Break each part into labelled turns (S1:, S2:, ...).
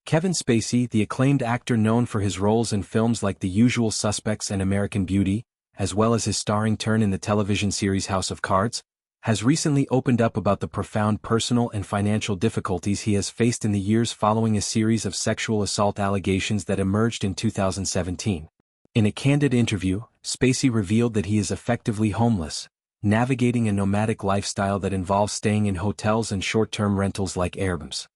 S1: Kevin Spacey, the acclaimed actor known for his roles in films like The Usual Suspects and American Beauty, as well as his starring turn in the television series House of Cards, has recently opened up about the profound personal and financial difficulties he has faced in the years following a series of sexual assault allegations that emerged in 2017. In a candid interview, Spacey revealed that he is effectively homeless, navigating a nomadic lifestyle that involves staying in hotels and short-term rentals like Airbnbs.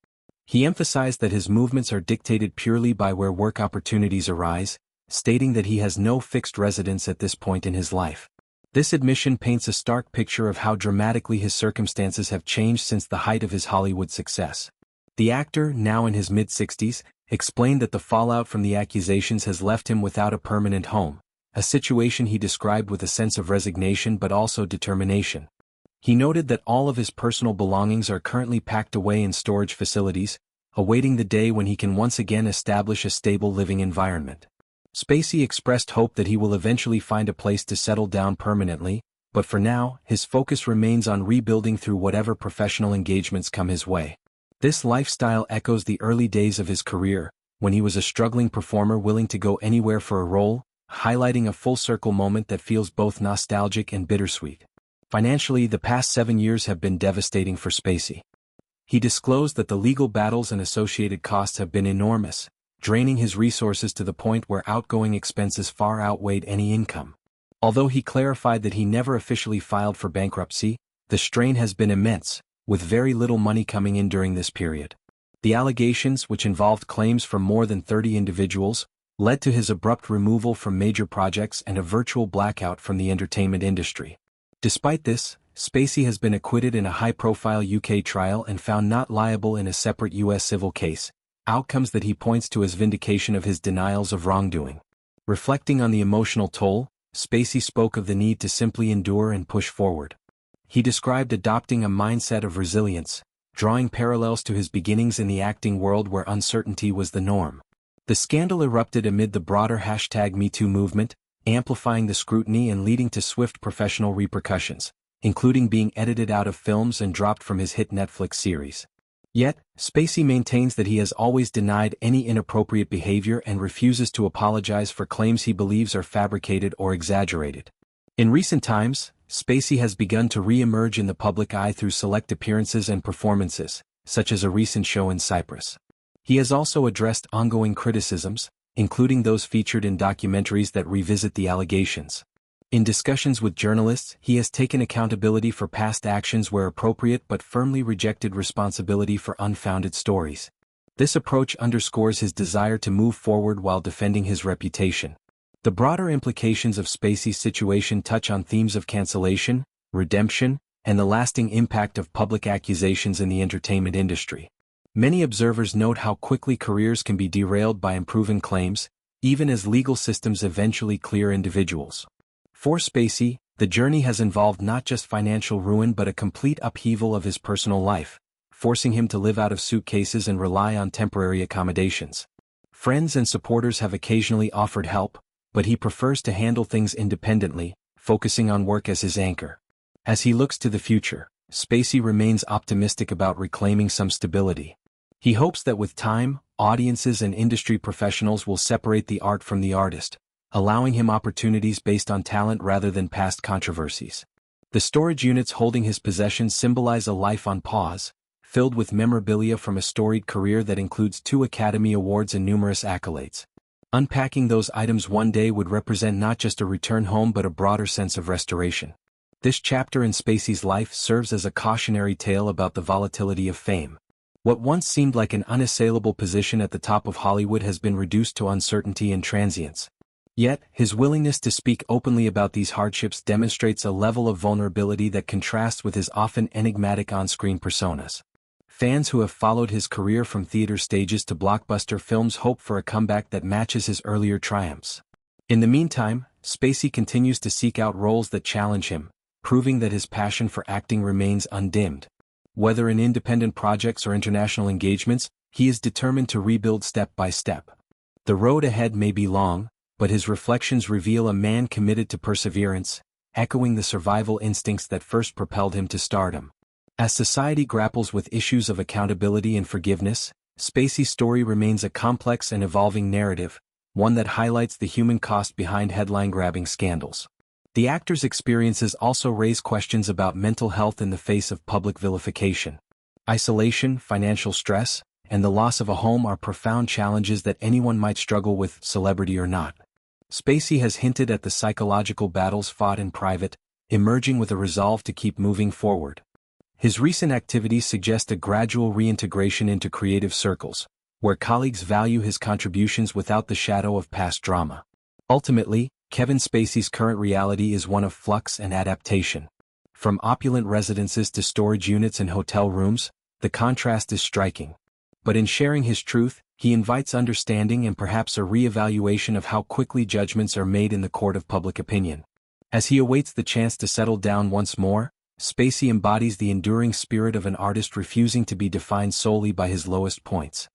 S1: He emphasized that his movements are dictated purely by where work opportunities arise, stating that he has no fixed residence at this point in his life. This admission paints a stark picture of how dramatically his circumstances have changed since the height of his Hollywood success. The actor, now in his mid-60s, explained that the fallout from the accusations has left him without a permanent home, a situation he described with a sense of resignation but also determination. He noted that all of his personal belongings are currently packed away in storage facilities, awaiting the day when he can once again establish a stable living environment. Spacey expressed hope that he will eventually find a place to settle down permanently, but for now, his focus remains on rebuilding through whatever professional engagements come his way. This lifestyle echoes the early days of his career, when he was a struggling performer willing to go anywhere for a role, highlighting a full-circle moment that feels both nostalgic and bittersweet. Financially, the past 7 years have been devastating for Spacey. He disclosed that the legal battles and associated costs have been enormous, draining his resources to the point where outgoing expenses far outweighed any income. Although he clarified that he never officially filed for bankruptcy, the strain has been immense, with very little money coming in during this period. The allegations, which involved claims from more than 30 individuals, led to his abrupt removal from major projects and a virtual blackout from the entertainment industry. Despite this, Spacey has been acquitted in a high-profile UK trial and found not liable in a separate US civil case, outcomes that he points to as vindication of his denials of wrongdoing. Reflecting on the emotional toll, Spacey spoke of the need to simply endure and push forward. He described adopting a mindset of resilience, drawing parallels to his beginnings in the acting world where uncertainty was the norm. The scandal erupted amid the broader #MeToo movement, amplifying the scrutiny and leading to swift professional repercussions, including being edited out of films and dropped from his hit Netflix series. Yet, Spacey maintains that he has always denied any inappropriate behavior and refuses to apologize for claims he believes are fabricated or exaggerated. In recent times, Spacey has begun to re-emerge in the public eye through select appearances and performances, such as a recent show in Cyprus. He has also addressed ongoing criticisms, including those featured in documentaries that revisit the allegations. In discussions with journalists, he has taken accountability for past actions where appropriate but firmly rejected responsibility for unfounded stories. This approach underscores his desire to move forward while defending his reputation. The broader implications of Spacey's situation touch on themes of cancellation, redemption, and the lasting impact of public accusations in the entertainment industry. Many observers note how quickly careers can be derailed by unproven claims, even as legal systems eventually clear individuals. For Spacey, the journey has involved not just financial ruin but a complete upheaval of his personal life, forcing him to live out of suitcases and rely on temporary accommodations. Friends and supporters have occasionally offered help, but he prefers to handle things independently, focusing on work as his anchor. As he looks to the future, Spacey remains optimistic about reclaiming some stability. He hopes that with time, audiences and industry professionals will separate the art from the artist, allowing him opportunities based on talent rather than past controversies. The storage units holding his possessions symbolize a life on pause, filled with memorabilia from a storied career that includes 2 Academy Awards and numerous accolades. Unpacking those items one day would represent not just a return home but a broader sense of restoration. This chapter in Spacey's life serves as a cautionary tale about the volatility of fame. What once seemed like an unassailable position at the top of Hollywood has been reduced to uncertainty and transience. Yet, his willingness to speak openly about these hardships demonstrates a level of vulnerability that contrasts with his often enigmatic on-screen personas. Fans who have followed his career from theater stages to blockbuster films hope for a comeback that matches his earlier triumphs. In the meantime, Spacey continues to seek out roles that challenge him, proving that his passion for acting remains undimmed. Whether in independent projects or international engagements, he is determined to rebuild step by step. The road ahead may be long, but his reflections reveal a man committed to perseverance, echoing the survival instincts that first propelled him to stardom. As society grapples with issues of accountability and forgiveness, Spacey's story remains a complex and evolving narrative, one that highlights the human cost behind headline-grabbing scandals. The actor's experiences also raise questions about mental health in the face of public vilification. Isolation, financial stress, and the loss of a home are profound challenges that anyone might struggle with, celebrity or not. Spacey has hinted at the psychological battles fought in private, emerging with a resolve to keep moving forward. His recent activities suggest a gradual reintegration into creative circles, where colleagues value his contributions without the shadow of past drama. Ultimately, Kevin Spacey's current reality is one of flux and adaptation. From opulent residences to storage units and hotel rooms, the contrast is striking. But in sharing his truth, he invites understanding and perhaps a re-evaluation of how quickly judgments are made in the court of public opinion. As he awaits the chance to settle down once more, Spacey embodies the enduring spirit of an artist refusing to be defined solely by his lowest points.